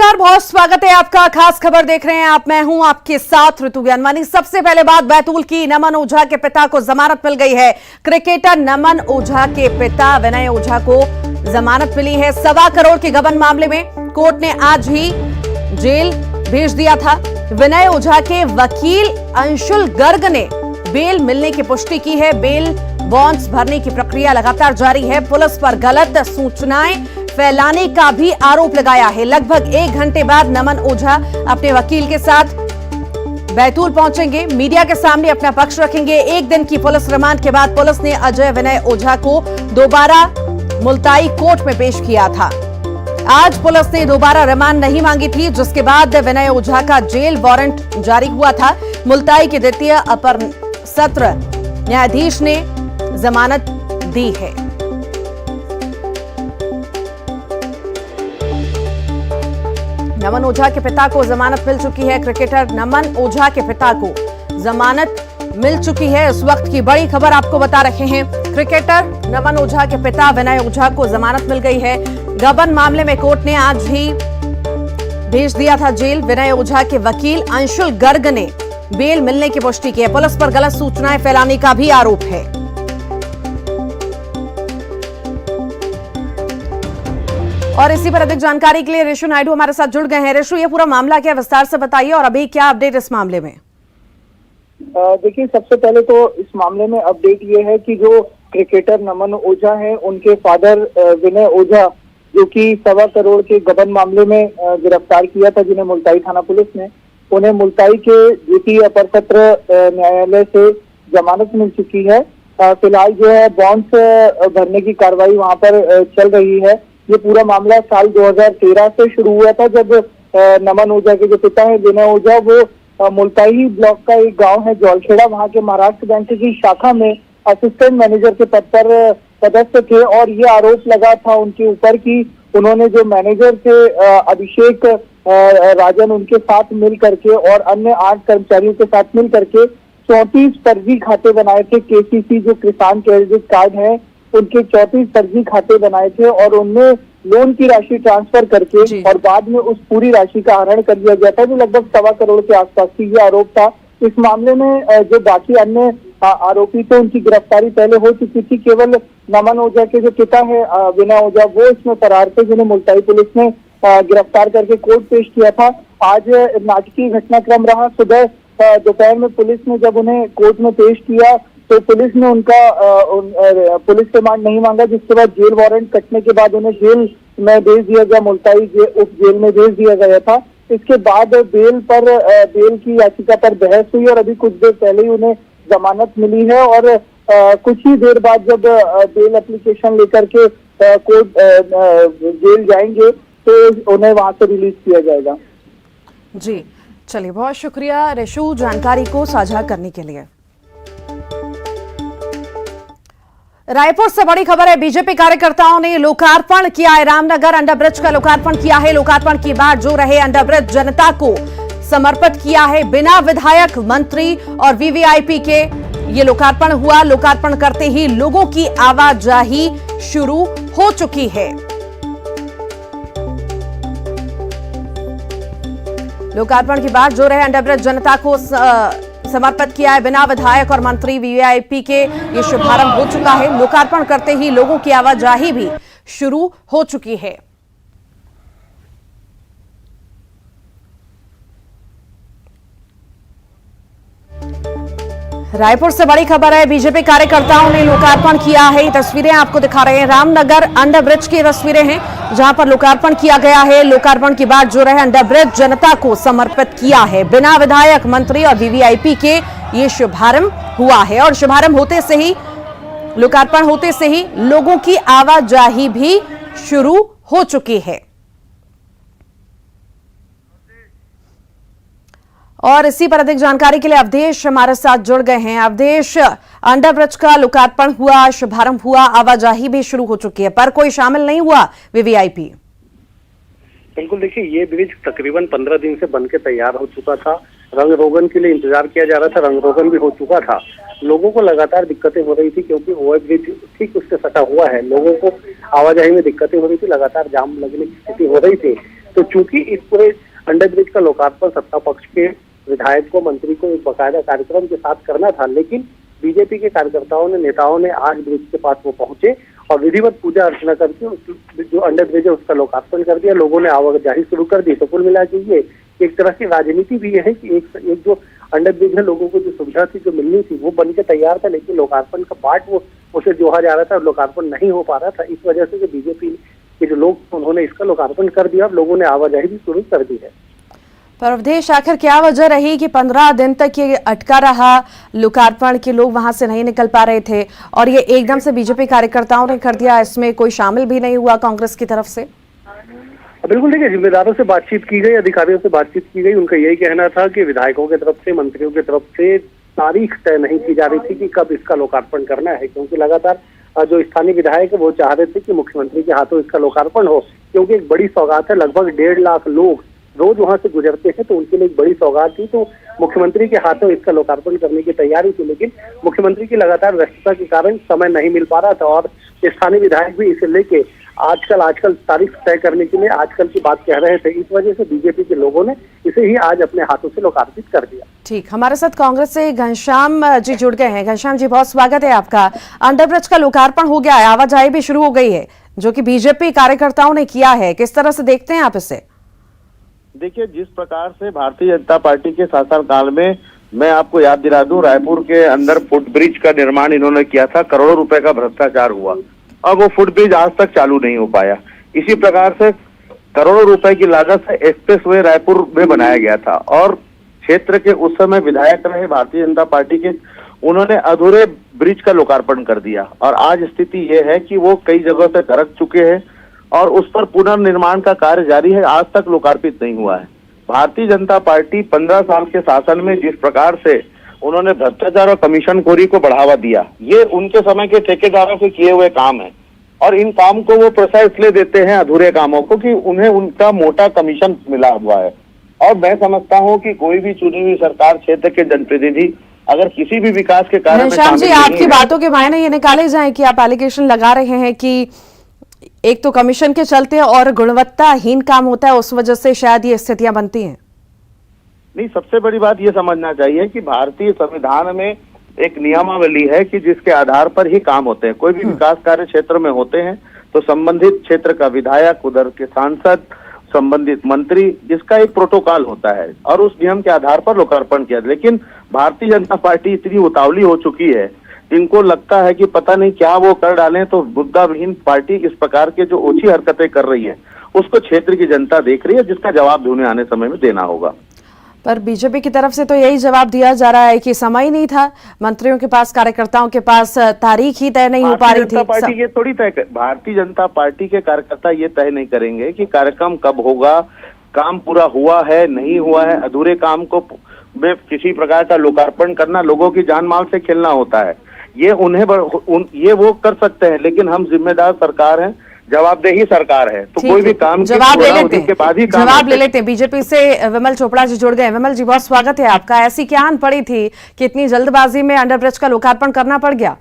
नमस्कार, बहुत स्वागत है आपका। खास खबर देख रहे हैं आप, मैं हूं आपके साथ ऋतु ज्ञानवानी। सबसे पहले बात बैतूल की। नमन ओझा के पिता को जमानत मिल गई है। क्रिकेटर नमन ओझा के पिता विनय ओझा को जमानत मिली है। 1.25 करोड़ के गबन मामले में कोर्ट ने आज ही जेल भेज दिया था। विनय ओझा के वकील अंशुल गर्ग ने बेल मिलने की पुष्टि की है। बेल बॉन्ड्स भरने की प्रक्रिया लगातार जारी है। पुलिस पर गलत सूचनाएं फैलाने का भी आरोप लगाया है। लगभग 1 घंटे बाद नमन ओझा अपने वकील के साथ बैतूल पहुंचेंगे। मीडिया के सामने अपना पक्ष रखेंगे। 1 दिन की पुलिस रिमांड के बाद पुलिस ने अजय विनय ओझा को दोबारा मुल्ताई कोर्ट में पेश किया था। आज पुलिस ने दोबारा रिमांड नहीं मांगी थी, जिसके बाद विनय ओझा का जेल वारंट जारी हुआ था। मुल्ताई के द्वितीय अपर सत्र न्यायाधीश ने जमानत दी है। नमन ओझा के पिता को जमानत मिल चुकी है। क्रिकेटर नमन ओझा के पिता को जमानत मिल चुकी है। इस वक्त की बड़ी खबर आपको बता रहे हैं। क्रिकेटर नमन ओझा के पिता विनय ओझा को जमानत मिल गई है। गबन मामले में कोर्ट ने आज ही भेज दिया था जेल। विनय ओझा के वकील अंशुल गर्ग ने बेल मिलने की पुष्टि की है। पुलिस पर गलत सूचनाएं फैलाने का भी आरोप है। और इसी पर अधिक जानकारी के लिए ऋषु नायडू हमारे साथ जुड़ गए हैं। ऋषु, ये पूरा मामला क्या, विस्तार से बताइए और अभी क्या अपडेट इस मामले में? देखिए, सबसे पहले तो इस मामले में अपडेट ये है कि जो क्रिकेटर नमन ओझा हैं, उनके फादर विनय ओझा, जो कि 1.25 करोड़ के गबन मामले में गिरफ्तार किया था, जिन्हें मुल्ताई थाना पुलिस ने, उन्हें मुल्ताई के द्वितीय अपर सत्र न्यायालय से जमानत मिल चुकी है। फिलहाल जो है बॉन्ड्स भरने की कार्रवाई वहां पर चल रही है। ये पूरा मामला साल 2013 से शुरू हुआ था, जब नमन ओझा के जो पिता है विनय ओझा, वो मुल्ताई ब्लॉक का एक गांव है जौलखेड़ा, वहां के महाराष्ट्र बैंक की शाखा में असिस्टेंट मैनेजर के पद पर सदस्य थे। और ये आरोप लगा था उनके ऊपर कि उन्होंने जो मैनेजर थे अभिषेक राजन, उनके साथ मिल करके और अन्य 8 कर्मचारियों के साथ मिल करके 34 फर्जी खाते बनाए थे। केसीसी जो किसान क्रेडिट कार्ड है, उनके 34 फर्जी खाते बनाए थे और उनमें लोन की राशि ट्रांसफर करके और बाद में उस पूरी राशि का हरण कर लिया गया था, जो लगभग 1.25 करोड़ के आसपास की ये आरोप था। इस मामले में जो बाकी अन्य आरोपी थे, उनकी गिरफ्तारी पहले हो चुकी थी। केवल नमन ओझा के जो पिता है विनय ओझा, वो इसमें फरार थे, जिन्हें मुल्ताई पुलिस ने गिरफ्तार करके कोर्ट पेश किया था। आज नाटकीय घटनाक्रम रहा। सुबह दोपहर में पुलिस ने जब उन्हें कोर्ट में पेश किया तो पुलिस ने उनका पुलिस रिमांड नहीं मांगा, जिसके बाद जेल वारंट कटने के बाद उन्हें जेल में भेज दिया गया। मुल्ताई उप जेल में भेज दिया गया था। इसके बाद बेल की याचिका पर बहस हुई और अभी कुछ देर पहले ही उन्हें जमानत मिली है। और कुछ ही देर बाद जब बेल एप्लीकेशन लेकर के कोर्ट जेल जाएंगे तो उन्हें वहां से रिलीज किया जाएगा। जी, चलिए, बहुत शुक्रिया ऋषु जानकारी को साझा करने के लिए। रायपुर से बड़ी खबर है। बीजेपी कार्यकर्ताओं ने लोकार्पण किया है। रामनगर अंडरब्रिज का लोकार्पण किया है। लोकार्पण की बात जो रहे, अंडरब्रिज जनता को समर्पित किया है। बिना विधायक, मंत्री और वीवीआईपी के ये लोकार्पण हुआ। लोकार्पण करते ही लोगों की आवाजाही शुरू हो चुकी है। लोकार्पण की बात जो रहे, अंडरब्रिज जनता को समर्पित किया है। बिना विधायक और मंत्री, वीवीआईपी के ये शुभारंभ हो चुका है। लोकार्पण करते ही लोगों की आवाजाही भी शुरू हो चुकी है। रायपुर से बड़ी खबर है। बीजेपी कार्यकर्ताओं ने लोकार्पण किया है। ये तस्वीरें आपको दिखा रहे हैं। रामनगर अंडरब्रिज की तस्वीरें हैं, जहां पर लोकार्पण किया गया है। लोकार्पण की बात जो रहे, अंडरब्रिज जनता को समर्पित किया है। बिना विधायक, मंत्री और वीवीआईपी के ये शुभारंभ हुआ है। और शुभारंभ होते से ही, लोकार्पण होते से ही लोगों की आवाजाही भी शुरू हो चुकी है। और इसी पर अधिक जानकारी के लिए अवधेश हमारे साथ जुड़ गए हैं। अवधेश, अंडरब्रिज का लोकार्पण हुआ, शुभारंभ हुआ, आवाजाही भी शुरू हो चुकी है, पर कोई शामिल नहीं हुआ वीवीआईपी? बिल्कुल, देखिए, ये ब्रिज तकरीबन 15 दिन से बनके तैयार हो चुका था। रंग रोगन के लिए इंतजार किया जा रहा था। रंग रोगन भी हो चुका था। लोगों को लगातार दिक्कतें हो रही थी, क्योंकि ओवरब्रिज ठीक उससे सटा हुआ है। लोगों को आवाजाही में दिक्कतें हो रही थी, लगातार जाम लगने की स्थिति हो रही थी। तो चूंकि इस पूरे अंडर ब्रिज का लोकार्पण सत्ता पक्ष के विधायक को, मंत्री को एक बकायदा कार्यक्रम के साथ करना था, लेकिन बीजेपी के कार्यकर्ताओं ने, नेताओं ने आज ब्रिज के पास वो पहुंचे और विधिवत पूजा अर्चना करके जो अंडर ब्रिज है उसका लोकार्पण कर दिया। लोगों ने आवाजाही शुरू कर दी। तो कुल मिला के ये एक तरह की राजनीति भी है कि एक जो अंडर ब्रिज है, लोगों को जो सुविधा थी, जो मिलनी थी, वो बन के तैयार था, लेकिन लोकार्पण का पार्ट वो उसे जोहा जा रहा था, लोकार्पण नहीं हो पा रहा था। इस वजह से जो बीजेपी के जो लोग, उन्होंने इसका लोकार्पण कर दिया। अब लोगों ने आवाजाही भी शुरू कर दी है। पर अवधेश, आखिर क्या वजह रही कि 15 दिन तक ये अटका रहा लोकार्पण, के लोग वहां से नहीं निकल पा रहे थे और ये एकदम से बीजेपी कार्यकर्ताओं ने कर दिया? इसमें कोई शामिल भी नहीं हुआ कांग्रेस की तरफ से? बिल्कुल देखिए, जिम्मेदारों से बातचीत की गई, अधिकारियों से बातचीत की गई। उनका यही कहना था कि विधायकों की तरफ से, मंत्रियों की तरफ से तारीख तय नहीं की जा रही थी कि कब इसका लोकार्पण करना है, क्योंकि लगातार जो स्थानीय विधायक है वो चाह रहे थे कि मुख्यमंत्री के हाथों इसका लोकार्पण हो, क्योंकि एक बड़ी सौगात है। लगभग 1.5 लाख लोग रोज वहां से गुजरते हैं, तो उनके लिए एक बड़ी सौगात थी। तो मुख्यमंत्री के हाथों इसका लोकार्पण करने की तैयारी थी, लेकिन मुख्यमंत्री की लगातार व्यस्तता के कारण समय नहीं मिल पा रहा था और स्थानीय विधायक भी इसे लेके आजकल तारीख तय करने के लिए आजकल की बात कह रहे थे। इस वजह से बीजेपी के लोगों ने इसे ही आज अपने हाथों से लोकार्पित कर दिया। ठीक, हमारे साथ कांग्रेस से घनश्याम जी जुड़ गए हैं। घनश्याम जी, बहुत स्वागत है आपका। अंडरब्रिज का लोकार्पण हो गया है, आवाजाही भी शुरू हो गई है, जो कि बीजेपी कार्यकर्ताओं ने किया है, किस तरह से देखते हैं आप इसे? देखिए, जिस प्रकार से भारतीय जनता पार्टी के शासनकाल में, मैं आपको याद दिला दूं, रायपुर के अंदर फुटब्रिज का निर्माण इन्होंने किया था, करोड़ों रुपए का भ्रष्टाचार हुआ और वो फुटब्रिज आज तक चालू नहीं हो पाया। इसी प्रकार से करोड़ों रुपए की लागत से एक्सप्रेसवे रायपुर में बनाया गया था और क्षेत्र के उस समय विधायक रहे भारतीय जनता पार्टी के, उन्होंने अधूरे ब्रिज का लोकार्पण कर दिया और आज स्थिति ये है कि वो कई जगहों से दरक चुके हैं और उस पर पुनर्निर्माण का कार्य जारी है, आज तक लोकार्पित नहीं हुआ है। भारतीय जनता पार्टी 15 साल के शासन में जिस प्रकार से उन्होंने भ्रष्टाचार और कमीशनखोरी को बढ़ावा दिया, ये उनके समय के ठेकेदारों से किए हुए काम है और इन काम को वो पैसा इसलिए देते हैं, अधूरे कामों को, कि उन्हें उनका मोटा कमीशन मिला हुआ है। और मैं समझता हूँ कि कोई भी चुनी हुई सरकार, क्षेत्र के जनप्रतिनिधि अगर किसी भी विकास के कार्य में घनश्याम जी, आपकी बातों के मायने ये निकाले जाए कि आप एलिगेशन लगा रहे हैं कि एक तो कमीशन के चलते और गुणवत्ताहीन काम होता है, उस वजह से शायद ये स्थितियां बनती हैं। नहीं, सबसे बड़ी बात ये समझना चाहिए कि भारतीय संविधान में एक नियमावली है कि जिसके आधार पर ही काम होते हैं। कोई भी विकास कार्य क्षेत्र में होते हैं तो संबंधित क्षेत्र का विधायक, उधर के सांसद, संबंधित मंत्री, जिसका एक प्रोटोकॉल होता है और उस नियम के आधार पर लोकार्पण किया। लेकिन भारतीय जनता पार्टी इतनी उतावली हो चुकी है, इनको लगता है कि पता नहीं क्या वो कर डालें, तो मुद्दाविहीन पार्टी इस प्रकार के जो ओछी हरकतें कर रही है उसको क्षेत्र की जनता देख रही है, जिसका जवाब भी उन्हें आने समय में देना होगा। पर बीजेपी की तरफ से तो यही जवाब दिया जा रहा है कि समय नहीं था मंत्रियों के पास, कार्यकर्ताओं के पास, तारीख ही तय नहीं हो पा रही थी। पार्टी ये थोड़ी तय, भारतीय जनता पार्टी के कार्यकर्ता ये तय नहीं करेंगे कि कार्यक्रम कब होगा, काम पूरा हुआ है नहीं हुआ है। अधूरे काम को किसी प्रकार का लोकार्पण करना लोगों की जान माल से खेलना होता है। ये ये वो कर सकते हैं, लेकिन हम जिम्मेदार सरकार हैं, जवाबदेही सरकार है, तो कोई भी काम जवाब ले लेते हैं। बीजेपी से विमल चोपड़ा जी जुड़ गए। विमल जी, बहुत स्वागत है आपका। ऐसी क्या आन पड़ी थी कि इतनी जल्दबाजी में अंडरब्रिज का लोकार्पण करना पड़ गया?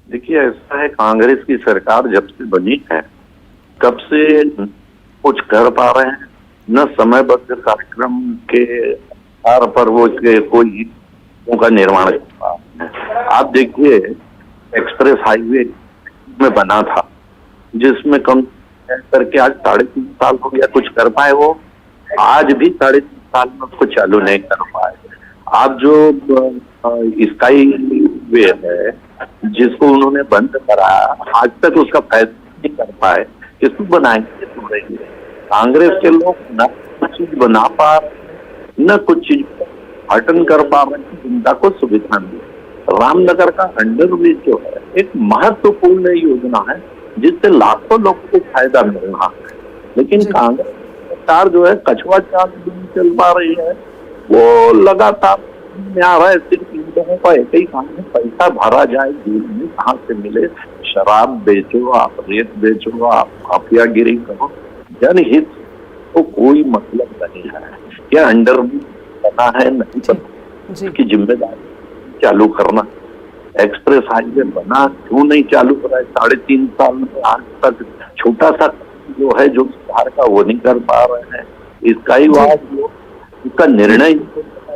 देखिए, ऐसा है, कांग्रेस की सरकार जब से बनी है तब से कुछ कर पा रहे हैं, न समयबद्ध कार्यक्रम के आधार पर वो कोई का निर्माण कर पा रहे हैं। आप देखिए, एक्सप्रेस हाईवे में बना था जिसमें कम करके आज 3.5 साल हो गया, कुछ कर पाए वो? आज भी 3.5 साल में उसको चालू नहीं कर पाए। आप जो स्काई वे है जिसको उन्होंने बंद कराया, आज तक उसका फैसला नहीं कर पाए, किसको बनाएंगे? कांग्रेस के लोग न कुछ चीज बना पा रहे, न कुछ चीज उद्घाटन कर पा रहे, जनता को सुविधा मिले। रामनगर का अंडरब्रिज जो है एक महत्वपूर्ण योजना है जिससे लाखों लोगों को फायदा मिल रहा है, लेकिन कांग्रेस सरकार जो है कछुआ चाल नहीं चल पा रही है। वो लगातार में आ रहा है, सिर्फ इन लोगों का एक ही काम है, पैसा भरा जाए, जेल में कहाँ से मिले, शराब बेचो, आप रेत बेचो, आप माफियागिरी करो, जनहित को कोई मतलब नहीं है। क्या अंडरब्रिज बना है नहीं पता, की जिम्मेदारी चालू करना। एक्सप्रेस हाईवे बना, क्यों नहीं चालू करा है? 3.5 साल में आज तक छोटा सा जो है जो सुधार का वो नहीं कर पा रहे हैं। स्काईवाक इसका निर्णय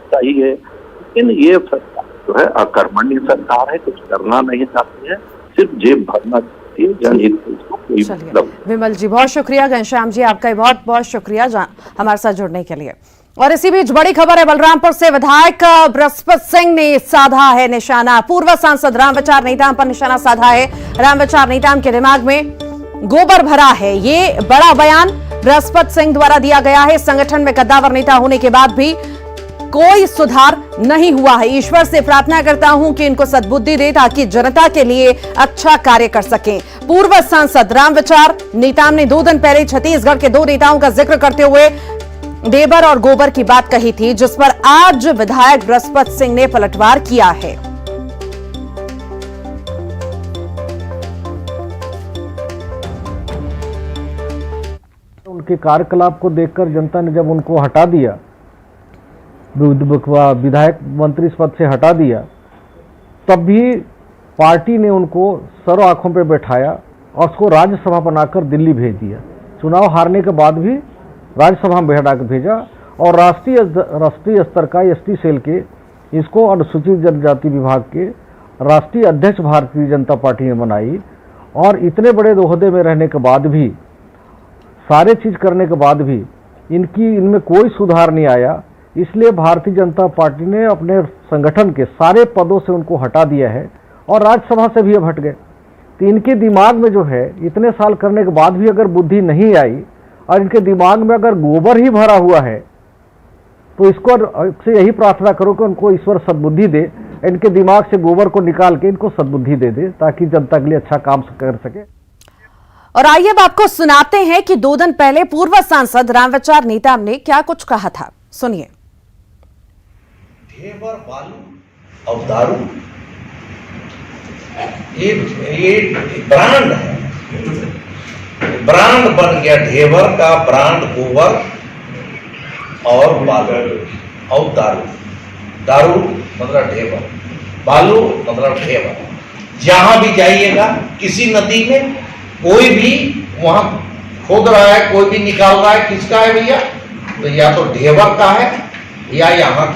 चाहिए, लेकिन ये सरकार जो है अकर्मण्य सरकार है, कुछ करना नहीं चाहती है, सिर्फ जेब भरना चाहती है, जनहित को कोई मतलब। विमल जी बहुत शुक्रिया, घनश्याम जी आपका बहुत बहुत शुक्रिया हमारे साथ जुड़ने के लिए। और इसी बीच बड़ी खबर है, बलरामपुर से विधायक बृहस्पत सिंह ने साधा है निशाना। पूर्व सांसद रामविचार नेताम पर निशाना साधा है। रामविचार नेताम के दिमाग में गोबर भरा है, ये बड़ा बयान बृहस्पत सिंह द्वारा दिया गया है। संगठन में कद्दावर नेता होने के बाद भी कोई सुधार नहीं हुआ है। ईश्वर से प्रार्थना करता हूं कि इनको सद्बुद्धि दे ताकि जनता के लिए अच्छा कार्य कर सकें। पूर्व सांसद रामविचार नेताम ने 2 दिन पहले छत्तीसगढ़ के 2 नेताओं का जिक्र करते हुए देबर और गोबर की बात कही थी, जिस पर आज विधायक बृहस्पत सिंह ने पलटवार किया है। उनके कार्यकलाप को देखकर जनता ने जब उनको हटा दिया, विधायक मंत्री पद से हटा दिया, तब भी पार्टी ने उनको सरों आंखों पे बैठाया और उसको राज्यसभा बनाकर दिल्ली भेज दिया। चुनाव हारने के बाद भी राज्यसभा में बैठा के भेजा और राष्ट्रीय स्तर का एसटी सेल के इसको अनुसूचित जनजाति विभाग के राष्ट्रीय अध्यक्ष भारतीय जनता पार्टी ने बनाई। और इतने बड़े ओहदे में रहने के बाद भी, सारे चीज करने के बाद भी इनमें कोई सुधार नहीं आया। इसलिए भारतीय जनता पार्टी ने अपने संगठन के सारे पदों से उनको हटा दिया है और राज्यसभा से भी अब हट गए। तो इनके दिमाग में जो है, इतने साल करने के बाद भी अगर बुद्धि नहीं आई और इनके दिमाग में अगर गोबर ही भरा हुआ है, तो इसको से यही प्रार्थना करो कि उनको ईश्वर सद्बुद्धि दे, इनके दिमाग से गोबर को निकाल के इनको सद्बुद्धि दे दे ताकि जनता के लिए अच्छा काम कर सके। और आइए अब आपको सुनाते हैं कि 2 दिन पहले पूर्व सांसद रामविचार नेताम ने क्या कुछ कहा था, सुनिए। ढेबर बालू और दारू ये ब्रांड है, ब्रांड बन गया ढेबर का ब्रांड, गोबर और बालू और दारू। दारू मतलब ढेबर, बालू मतलब ढेबर। जहां भी जाइएगा किसी नदी में कोई भी वहां खोद रहा है, कोई भी निकाल रहा है, किसका है भैया? तो या तो ढेबर का है या यहाँ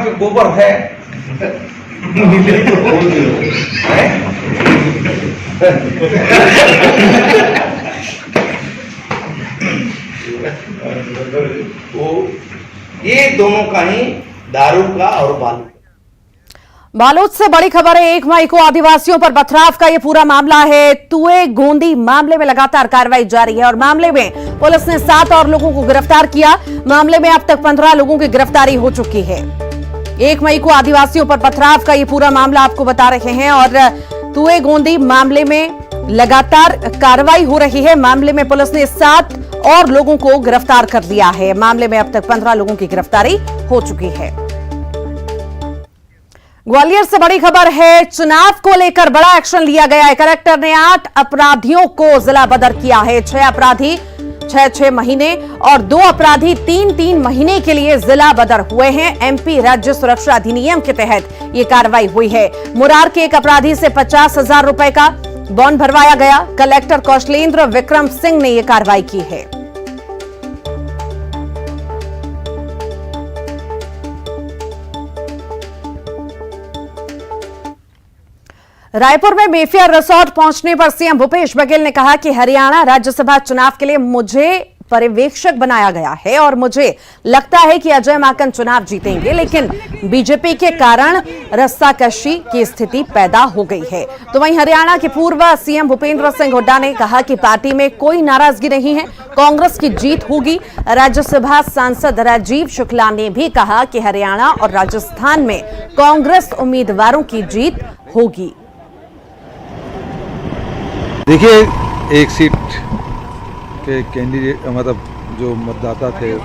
के गोबर है। तो ये दोनों का ही, दारू का और बालू। बालोद से बड़ी खबर है, 1 मई को आदिवासियों पर पथराव का ये पूरा मामला है। तुए गोंदी मामले में लगातार कार्रवाई जारी है और मामले में पुलिस ने 7 और लोगों को गिरफ्तार किया। मामले में अब तक 15 लोगों की गिरफ्तारी हो चुकी है। 1 मई को आदिवासियों पर पथराव का ये पूरा मामला आपको बता रहे हैं और तुए गोंदी मामले में लगातार कार्रवाई हो रही है। मामले में पुलिस ने 7 और लोगों को गिरफ्तार कर लिया है। मामले में अब तक 15 लोगों की गिरफ्तारी हो चुकी है। ग्वालियर से बड़ी खबर है, चुनाव को लेकर बड़ा एक्शन लिया गया है। कलेक्टर ने 8 अपराधियों को जिला बदर किया है। 6 अपराधी 6 महीने और 2 अपराधी 3 महीने के लिए जिला बदर हुए हैं। एमपी राज्य सुरक्षा अधिनियम के तहत ये कार्रवाई हुई है। मुरार के एक अपराधी से 50,000 रुपए का बॉन्ड भरवाया गया। कलेक्टर कौशलेंद्र विक्रम सिंह ने यह कार्रवाई की है। रायपुर में मेफेयर रिसोर्ट पहुंचने पर सीएम भूपेश बघेल ने कहा कि हरियाणा राज्यसभा चुनाव के लिए मुझे पर्यवेक्षक बनाया गया है और मुझे लगता है कि अजय माकन चुनाव जीतेंगे, लेकिन बीजेपी के कारण रस्साकशी की स्थिति पैदा हो गई है। तो वहीं हरियाणा के पूर्व सीएम भूपेंद्र सिंह हुड्डा ने कहा कि पार्टी में कोई नाराजगी नहीं है, कांग्रेस की जीत होगी। राज्यसभा सांसद राजीव शुक्ला ने भी कहा कि हरियाणा और राजस्थान में कांग्रेस उम्मीदवारों की जीत होगी। देखिए, एक सीट के कैंडिडेट मतलब जो मतदाता थे वो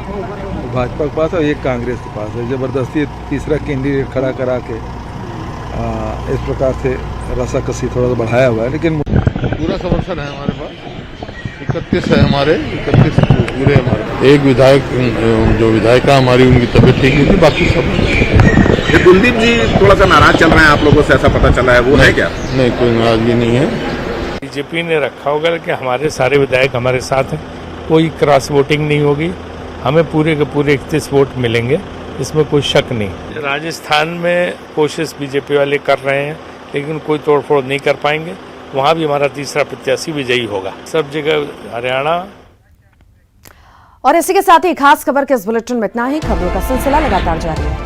भाजपा के पास और एक कांग्रेस के पास है। जबरदस्ती तीसरा कैंडिडेट खड़ा करा के इस प्रकार से रस्साकशी थोड़ा सा बढ़ाया हुआ है, लेकिन पूरा समर्थन है हमारे पास। 31 है हमारे, 31 पूरे हमारे। एक विधायक जो विधायिका हमारी, उनकी तबीयत ठीक नहीं थी, बाकी सब। कुलदीप जी थोड़ा सा नाराज चल रहे हैं आप लोगों से, ऐसा पता चला है, वो है क्या? नहीं, कोई नाराजगी नहीं है। बीजेपी ने रखा होगा कि हमारे सारे विधायक हमारे साथ हैं, कोई क्रॉस वोटिंग नहीं होगी, हमें पूरे के पूरे 31 वोट मिलेंगे, इसमें कोई शक नहीं। राजस्थान में कोशिश बीजेपी वाले कर रहे हैं लेकिन कोई तोड़फोड़ नहीं कर पाएंगे, वहां भी हमारा तीसरा प्रत्याशी विजयी होगा। सब जगह हरियाणा। और इसी के साथ ही खास खबर के इस बुलेटिन में इतना ही। खबरों का सिलसिला लगातार जारी है।